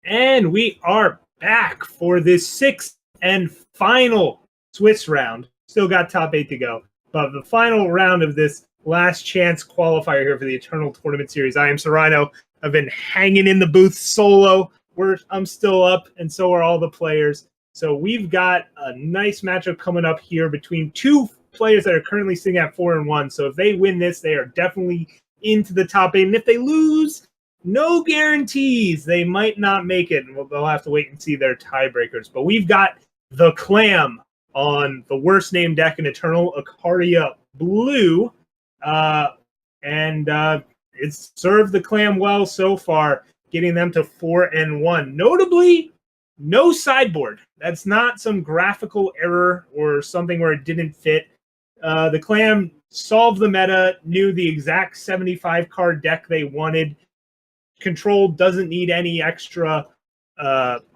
And we are back for this sixth and final Swiss round. Still got top 8 to go. But the final round of this last chance qualifier here for the Eternal Tournament Series. I am Rhino. I've been hanging in the booth solo. I'm still up, and so are all the players. So we've got a nice matchup coming up here between two players that are currently sitting at 4-1. So if they win this, they are definitely into the top 8. And if they lose, no guarantees. They might not make it, and they'll have to wait and see their tiebreakers. But we've got TheClam on the worst named deck in Eternal, aReNGee Blue. It's served TheClam well so far, getting them to 4-1. Notably, no sideboard. That's not some graphical error or something where it didn't fit. TheClam solved the meta, knew the exact 75-card deck they wanted. Control doesn't need any extra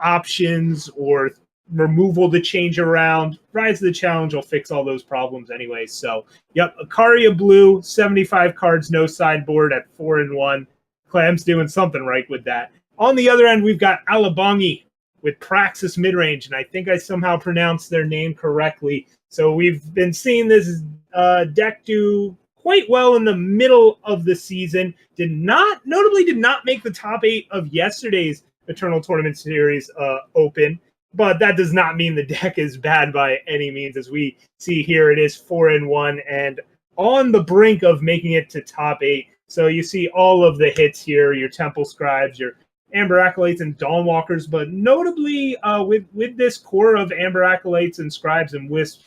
options or removal to change around. Rise to the Challenge will fix all those problems anyway. So, yep, aReNGee Blue, 75 cards, no sideboard at 4-1. Clam's doing something right with that. On the other end, we've got Alebonghi with Praxis Midrange, and I think I somehow pronounced their name correctly. So we've been seeing this deck do quite well in the middle of the season. Notably did not make the top 8 of yesterday's Eternal Tournament Series open, but that does not mean the deck is bad by any means. As we see here, it is 4-1 and on the brink of making it to top 8. So you see all of the hits here, your Temple Scribes, your Amber Acolytes and Dawnwalkers, but notably with this core of Amber Acolytes and Scribes and Wisps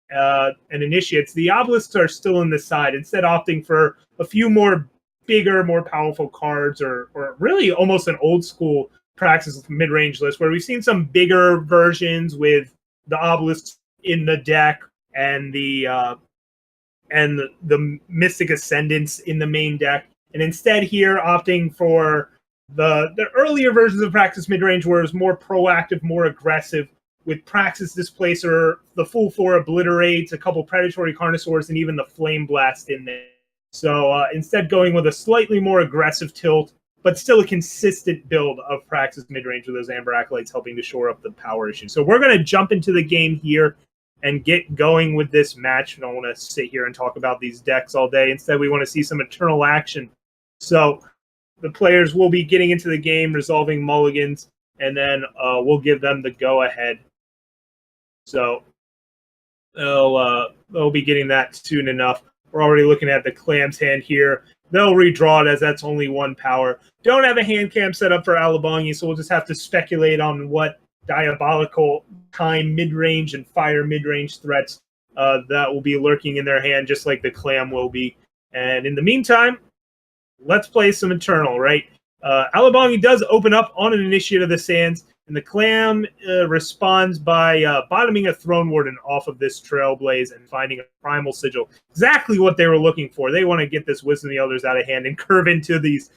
and Initiates, the Obelisks are still on the side, instead opting for a few more bigger, more powerful cards, or really almost an old school Praxis mid-range list, where we've seen some bigger versions with the Obelisks in the deck and the Mystic Ascendants in the main deck, and instead here opting for the earlier versions of Praxis midrange, where it was more proactive, more aggressive, with Praxis Displacer, the full 4 Obliterates, a couple Predatory Carnosaurs, and even the Flame Blast in there. So instead going with a slightly more aggressive tilt, but still a consistent build of Praxis midrange with those Amber Acolytes helping to shore up the power issue. So we're going to jump into the game here and get going with this match. We don't want to sit here and talk about these decks all day. Instead, we want to see some Eternal action. So the players will be getting into the game, resolving mulligans, and then we'll give them the go-ahead. So they'll be getting that soon enough. We're already looking at TheClam's hand here. They'll redraw it, as that's only 1 power. Don't have a hand cam set up for Alebonghi, so we'll just have to speculate on what diabolical time mid-range and fire mid-range threats that will be lurking in their hand, just like TheClam will be. And in the meantime, let's play some Eternal, right? Alebonghi does open up on an Initiate of the Sands, and TheClam responds by bottoming a Throne Warden off of this Trailblaze and finding a Primal Sigil. Exactly what they were looking for. They want to get this Wisdom of the Elders out of hand and curve into these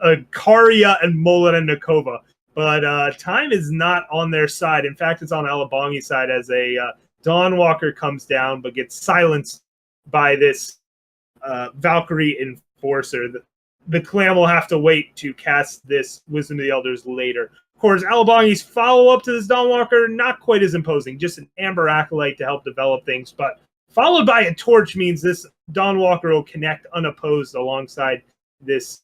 Karya and Mola and Nakova. But time is not on their side. In fact, it's on Alebonghi's side, as a Dawnwalker comes down but gets silenced by this Valkyrie Enforcer. TheClam will have to wait to cast this Wisdom of the Elders later. Of course, Alebonghi's follow-up to this Dawnwalker, not quite as imposing, just an Amber Acolyte to help develop things, but followed by a Torch means this Dawnwalker will connect unopposed alongside this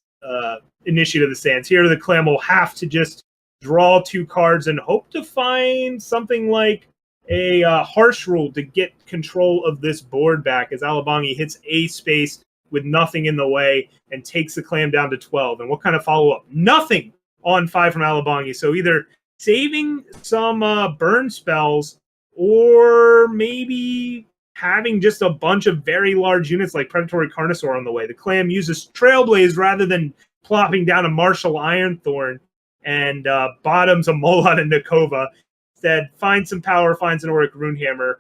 Initiate of the Sands. Here, TheClam will have to just draw 2 cards and hope to find something like a Harsh Rule to get control of this board back, as Alebonghi hits a space with nothing in the way and takes TheClam down to 12. And what kind of follow-up? Nothing on 5 from Alebonghi. So either saving some burn spells, or maybe having just a bunch of very large units like Predatory Carnosaur on the way. TheClam uses Trailblaze rather than plopping down a Martial Ironthorn and bottoms a Molot and Nakova. Instead, finds some power, finds an Auric Runehammer,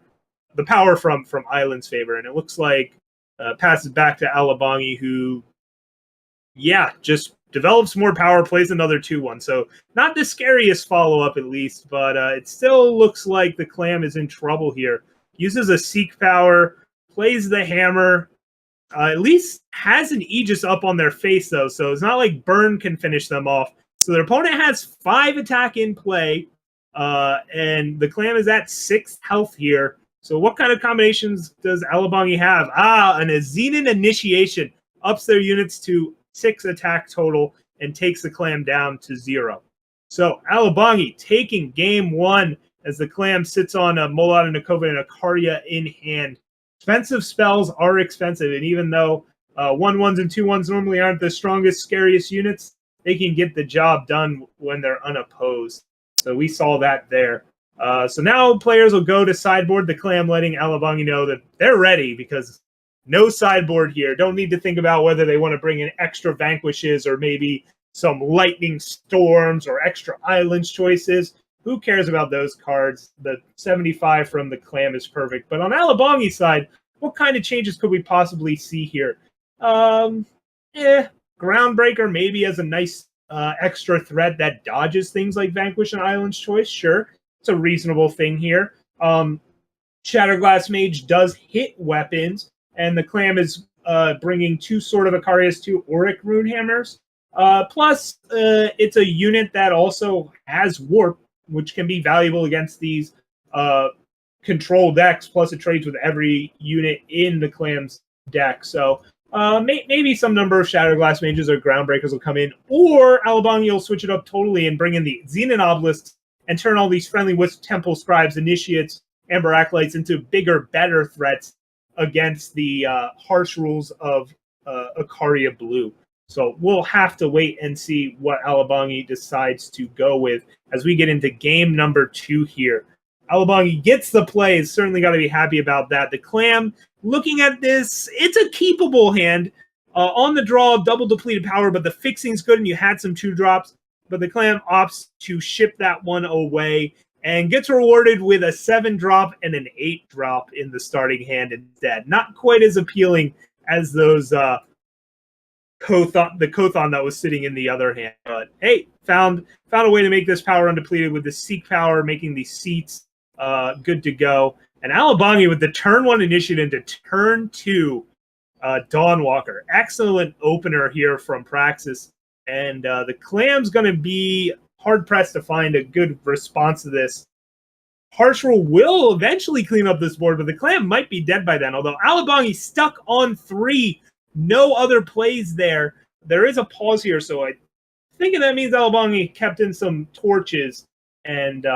the power from Island's favor. And it looks like passes back to Alebonghi, who, just develops more power, plays another 2-1. So not the scariest follow-up, at least, but it still looks like TheClam is in trouble here. Uses a Seek power, plays the hammer, at least has an Aegis up on their face, though, so it's not like Burn can finish them off. So their opponent has 5 attack in play, and the Clam is at 6 health here. So what kind of combinations does Alebonghi have? An Azenan Initiation ups their units to 6 attack total and takes the Clam down to 0. So Alebonghi taking game 1 as the Clam sits on a Molad and a Kova and a Karya in hand. Expensive spells are expensive, and even though 1/1s and 2/1s normally aren't the strongest, scariest units, they can get the job done when they're unopposed. So we saw that there. So now players will go to sideboard the Clam, letting Alebonghi know that they're ready because no sideboard here. Don't need to think about whether they want to bring in extra Vanquishes or maybe some Lightning Storms or extra Islands choices. Who cares about those cards? The 75 from the Clam is perfect. But on Alebonghi's side, what kind of changes could we possibly see here? Groundbreaker maybe as a nice extra threat that dodges things like Vanquish and Island's Choice. Sure, it's a reasonable thing here. Shatterglass Mage does hit weapons, and the Clam is bringing 2 Sword of Icarius, 2 Auric Runehammers. Plus, it's a unit that also has Warp, which can be valuable against these control decks. Plus, it trades with every unit in the Clam's deck. So maybe some number of Shatterglass Mages or Groundbreakers will come in, or Alebonghi will switch it up totally and bring in the Xenon Obelisks and turn all these friendly Wisp Temple Scribes, Initiates, Amber Acolytes into bigger, better threats against the harsh rules of Ikaria Blue. So we'll have to wait and see what Alebonghi decides to go with as we get into game number 2 here. Alebonghi gets the play, is certainly got to be happy about that. The Clam, looking at this, it's a keepable hand. On the draw, double depleted power, but the fixing's good and you had some 2-drops. But the Clam opts to ship that one away and gets rewarded with a 7-drop and an 8-drop in the starting hand instead. Not quite as appealing as those Kothon that was sitting in the other hand. But hey, found a way to make this power undepleted with the Seek power, making the seats good to go. And Alebonghi with the turn 1 initiative into turn 2 Dawnwalker. Excellent opener here from Praxis. And the Clam's going to be hard-pressed to find a good response to this. Harsh Rule will eventually clean up this board, but the Clam might be dead by then. Although Alebonghi stuck on 3, no other plays there. There is a pause here, so I think that means Alebonghi kept in some torches and,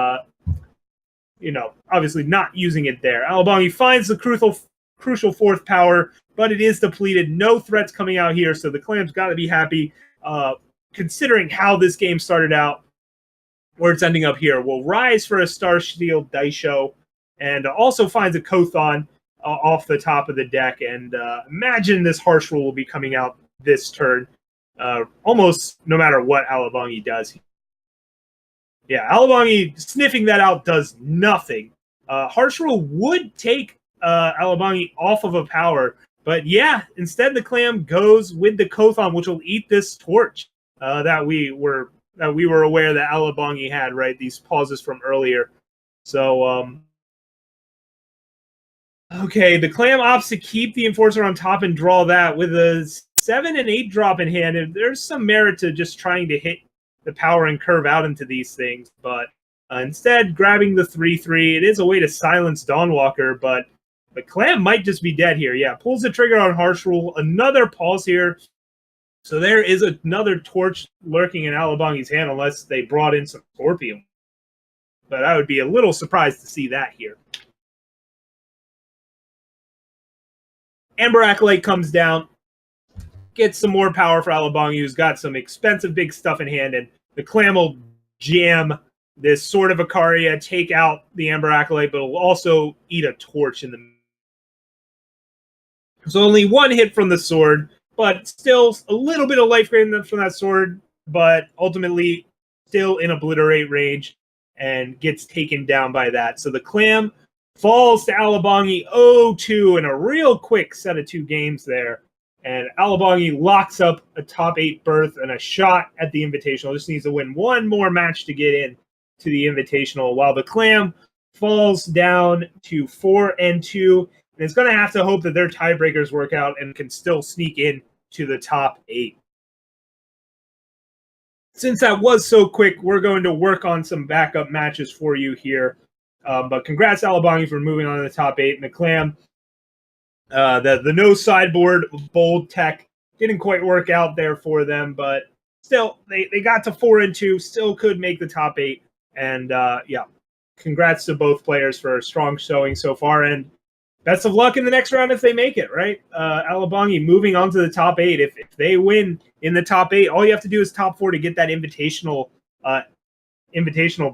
obviously not using it there. Alebonghi finds the crucial 4th power, but it is depleted. No threats coming out here, so the Clam's got to be happy. Considering how this game started out, where it's ending up here. We'll rise for a Starshield Daisho, and also finds a Kothon off the top of the deck. And imagine this Harsh Rule will be coming out this turn, almost no matter what Alebonghi does. Yeah, Alebonghi sniffing that out does nothing. Harsh Rule would take Alebonghi off of a power, but yeah, instead the Clam goes with the Kothon, which will eat this torch that we were aware that Alebonghi had, right? These pauses from earlier. So, okay, the Clam opts to keep the Enforcer on top and draw that with a 7 and 8 drop in hand. And there's some merit to just trying to hit the power and curve out into these things, but instead grabbing the 3/3, it is a way to silence Dawnwalker, but the Clam might just be dead here. Yeah, pulls the trigger on Harsh Rule. Another pause here. So there is another torch lurking in Alebonghi's hand unless they brought in some Scorpion. But I would be a little surprised to see that here. Amber Acolyte comes down, gets some more power for Alebonghi, who's got some expensive big stuff in hand, and the Clam will jam this Sword of Ikaria, take out the Amber Acolyte, but will also eat a torch in the middle. So only 1 hit from the sword, but still a little bit of life gain from that sword, but ultimately still in obliterate range and gets taken down by that. So the Clam falls to Alebonghi 0-2 in a real quick set of 2 games there. And Alebonghi locks up a top 8 berth and a shot at the Invitational. Just needs to win 1 more match to get in to the Invitational, while the Clam falls down to 4-2. And it's going to have to hope that their tiebreakers work out and can still sneak in to the top 8. since that was so quick, we're going to work on some backup matches for you here. But congrats, Alebonghi, for moving on to the top 8. And TheClam, the no sideboard bold tech didn't quite work out there for them, but still, they got to 4-2, still could make the top 8. And yeah, congrats to both players for a strong showing so far. And best of luck in the next round if they make it, right? Alebonghi moving on to the top 8. If they win in the top 8, all you have to do is top 4 to get that invitational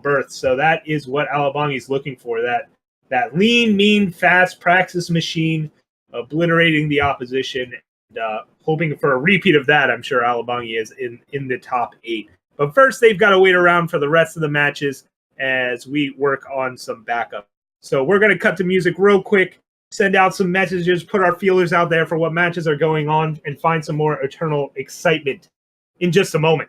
berth. So that is what Alebonghi's looking for. That lean, mean, fast practice machine, obliterating the opposition, and hoping for a repeat of that. I'm sure Alebonghi is in the top 8. But first, they've got to wait around for the rest of the matches as we work on some backup. So we're going to cut to music real quick, send out some messages, put our feelers out there for what matches are going on, and find some more eternal excitement in just a moment.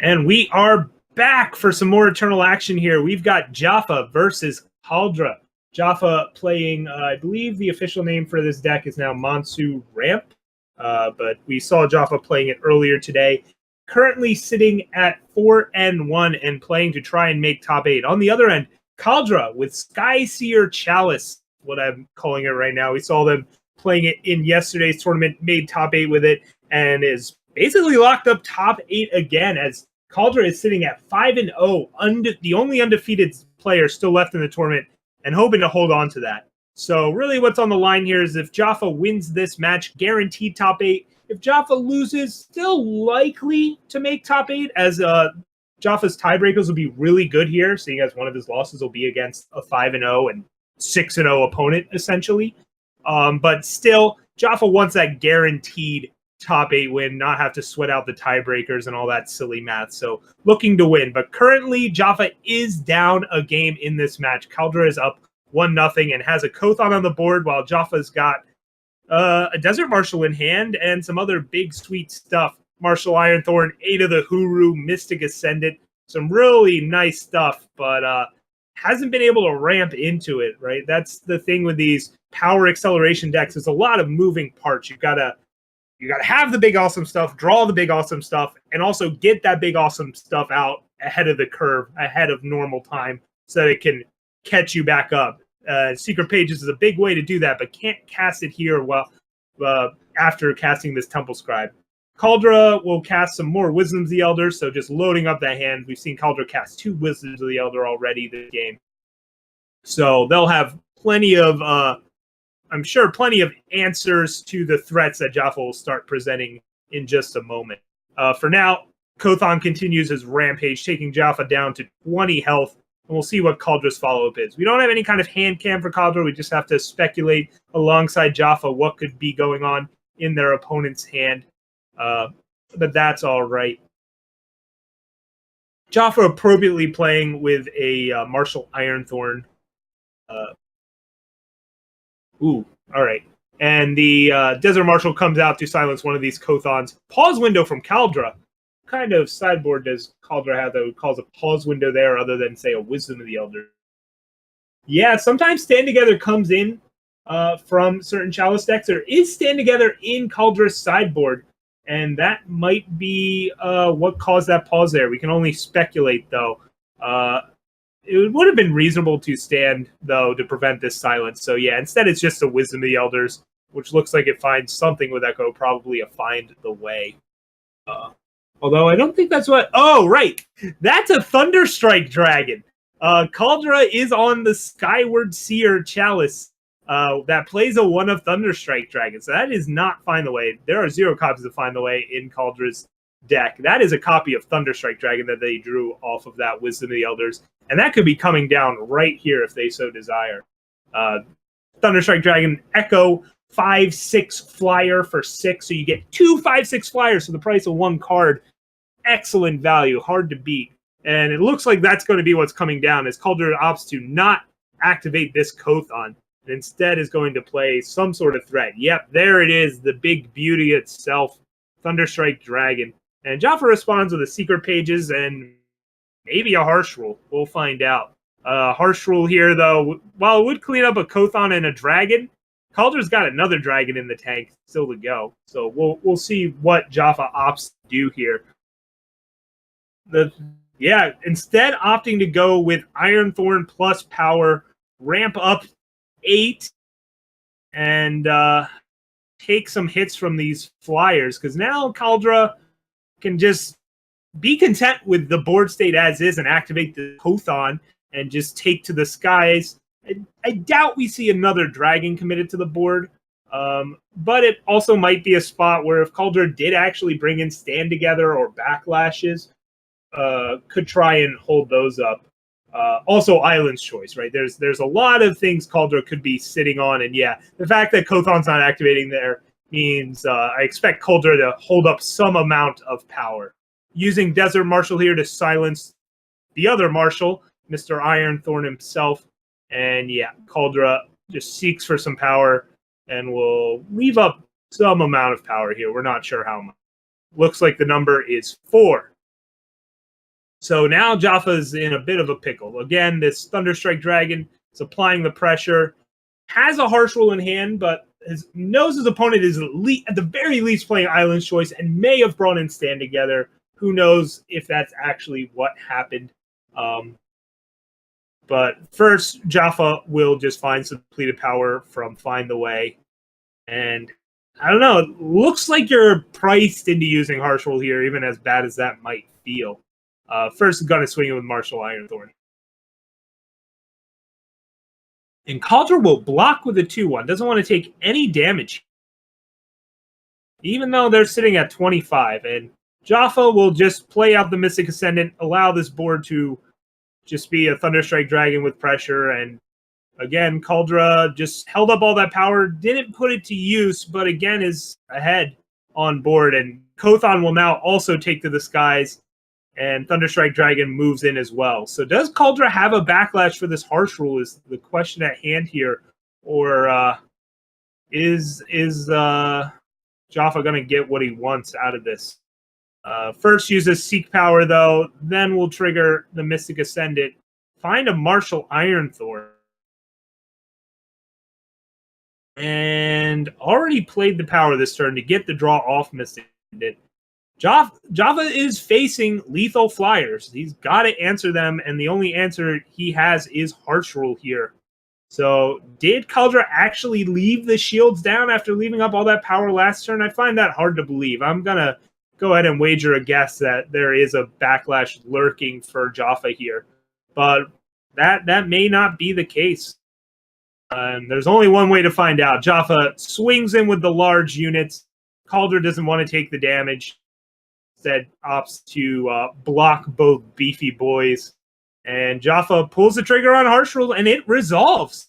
And we are back for some more Eternal action here. We've got Jaffa versus Khaldra. Jaffa playing, I believe the official name for this deck is now Mansu Ramp, but we saw Jaffa playing it earlier today. Currently sitting at 4-1 and playing to try and make top 8. On the other end, Khaldra with Skyseer Chalice, what I'm calling it right now. We saw them playing it in yesterday's tournament, made top 8 with it, and is basically locked up top 8 again as Khaldra is sitting at 5-0, the only undefeated player still left in the tournament, and hoping to hold on to that. So really what's on the line here is if Jaffa wins this match, guaranteed top 8. If Jaffa loses, still likely to make top 8, as Jaffa's tiebreakers will be really good here, seeing as one of his losses will be against a 5-0 and 6-0 opponent, essentially. But still, Jaffa wants that guaranteed top 8 win, not have to sweat out the tiebreakers and all that silly math. So looking to win. But currently, Jaffa is down a game in this match. Khaldra is up 1-0 and has a Kothon on the board, while Jaffa's got a Desert Marshal in hand and some other big sweet stuff. Marshal Ironthorn, 8 of the Huru, Mystic Ascendant. Some really nice stuff, but hasn't been able to ramp into it, right? That's the thing with these power acceleration decks. There's a lot of moving parts. You gotta have the big awesome stuff, draw the big awesome stuff, and also get that big awesome stuff out ahead of the curve, ahead of normal time, so that it can catch you back up. Secret Pages is a big way to do that, but can't cast it here after casting this Temple Scribe. Khaldra will cast some more Wisdoms of the Elder, so just loading up that hand. We've seen Khaldra cast 2 Wisdoms of the Elder already this game. So they'll have plenty of I'm sure plenty of answers to the threats that Jaffa will start presenting in just a moment. For now, Kothon continues his rampage, taking Jaffa down to 20 health, and we'll see what Khaldra's follow-up is. We don't have any kind of hand cam for Khaldra. We just have to speculate alongside Jaffa what could be going on in their opponent's hand. But that's all right. Jaffa appropriately playing with a Marshal Ironthorn. All right. And the Desert Marshal comes out to silence one of these Kothons. Pause window from Khaldra. What kind of sideboard does Khaldra have that would cause a pause window there other than, say, a Wisdom of the Elder? Yeah, sometimes Stand Together comes in from certain Chalice decks. There is Stand Together in Khaldra's sideboard, and that might be what caused that pause there. We can only speculate, though. It would have been reasonable to stand, though, to prevent this silence. So, yeah, instead it's just a Wisdom of the Elders, which looks like it finds something with Echo, probably a Find the Way. Although I don't think that's what... Oh, right! That's a Thunderstrike Dragon! Khaldra is on the Skyward Seer Chalice that plays a 1 of Thunderstrike Dragon. So that is not Find the Way. There are 0 copies of Find the Way in Khaldra's deck. That is a copy of Thunderstrike Dragon that they drew off of that Wisdom of the Elders. And that could be coming down right here if they so desire. Thunderstrike Dragon, Echo, 5/6 flyer for 6. So you get 2 5/6 flyers for the price of 1 card. Excellent value, hard to beat. And it looks like that's going to be what's coming down, as Khaldra opts to not activate this Kothon, and instead is going to play some sort of threat. Yep, there it is, the big beauty itself, Thunderstrike Dragon. And Jaffa responds with a Secret Pages and maybe a Harsh Rule. We'll find out. Harsh Rule here, though, while it would clean up a Kothon and a Dragon, Khaldra's got another Dragon in the tank still to go. So we'll see what Jaffa opts to do here. Instead opting to go with Ironthorn plus power, ramp up 8, and take some hits from these flyers, because now Khaldra can just be content with the board state as is and activate the Kothon and just take to the skies. I doubt we see another Dragon committed to the board, but it also might be a spot where if Khaldra did actually bring in Stand Together or Backlashes, could try and hold those up. Also, Island's Choice, right? There's a lot of things Khaldra could be sitting on, and yeah, the fact that Kothon's not activating there means I expect Khaldra to hold up some amount of power. Using Desert Marshal here to silence the other Marshal, Mr. Ironthorn himself, and yeah, Khaldra just seeks for some power and will leave up some amount of power here. We're not sure how much. Looks like the number is 4. So now Jaffa's in a bit of a pickle. Again, this Thunderstrike Dragon is applying the pressure, has a Harsh Rule in hand, but knows his opponent is at the very least playing Island's Choice and may have brought in Stand Together. Who knows if that's actually what happened. But first, Jaffa will just find some depleted power from Find the Way. And I don't know, it looks like you're priced into using Harsh Rule here, even as bad as that might feel. First, gonna swing it with Martial Ironthorn. And Khaldra will block with a 2-1. Doesn't want to take any damage, even though they're sitting at 25. And Jaffa will just play out the Mystic Ascendant, allow this board to just be a Thunderstrike Dragon with pressure. And again, Khaldra just held up all that power, didn't put it to use, but again is ahead on board. And Kothon will now also take to the skies, and Thunderstrike Dragon moves in as well. So does Khaldra have a backlash for this Harsh Rule is the question at hand here. Or is Jaffa going to get what he wants out of this? First uses Seek Power, though. Then we'll trigger the Mystic Ascendant. Find a Martial Ironthorn. And already played the power this turn to get the draw off Mystic Ascendant. Jaffa is facing lethal flyers. He's got to answer them, and the only answer he has is Harsh Rule here. So did Khaldra actually leave the shields down after leaving up all that power last turn? I find that hard to believe. I'm going to go ahead and wager a guess that there is a backlash lurking for Jaffa here. But that may not be the case. There's only one way to find out. Jaffa swings in with the large units. Khaldra doesn't want to take the damage. Instead opts to block both beefy boys. And Jaffa pulls the trigger on Harsh Rule, and it resolves.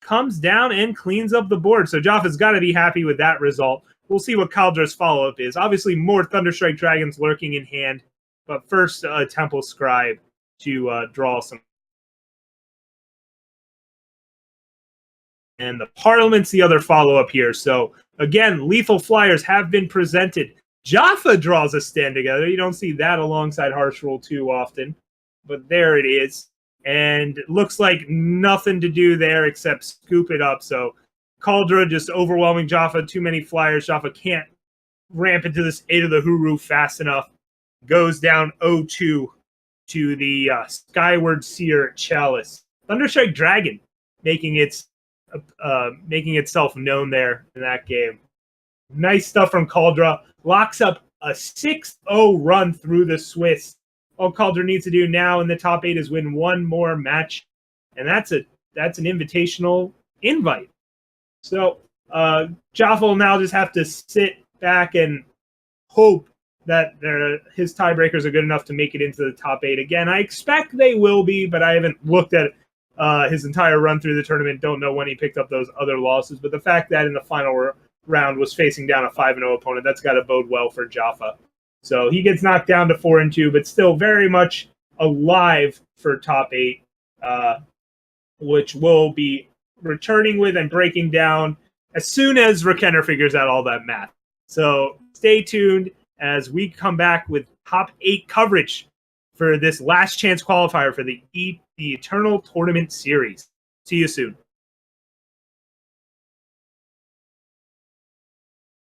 Comes down and cleans up the board. So Jaffa's got to be happy with that result. We'll see what Khaldra's follow-up is. Obviously, more Thunderstrike Dragons lurking in hand. But first, Temple Scribe to draw some. And the Parliament's the other follow-up here. So, again, lethal flyers have been presented. Jaffa draws a Stand Together. You don't see that alongside Harsh Rule too often. But there it is. And it looks like nothing to do there except scoop it up. So Khaldra just overwhelming Jaffa. Too many flyers. Jaffa can't ramp into this 8 of the Huru fast enough. Goes down 0-2 to the Skyward Seer Chalice. Thunderstrike Dragon making itself known there in that game. Nice stuff from Khaldra. Locks up a 6-0 run through the Swiss. All Khaldra needs to do now in the top 8 is win one more match, and that's an invitational invite. So Jaffa will now just have to sit back and hope that his tiebreakers are good enough to make it into the top 8 again. I expect they will be, but I haven't looked at his entire run through the tournament. Don't know when he picked up those other losses, but the fact that in the final round was facing down a 5-0 opponent, that's got to bode well for Jaffa. So he gets knocked down to 4-2, but still very much alive for top 8, which we'll be returning with and breaking down as soon as Rekenner figures out all that math. So stay tuned as we come back with top 8 coverage for this last chance qualifier for the Eternal Tournament Series. See you soon.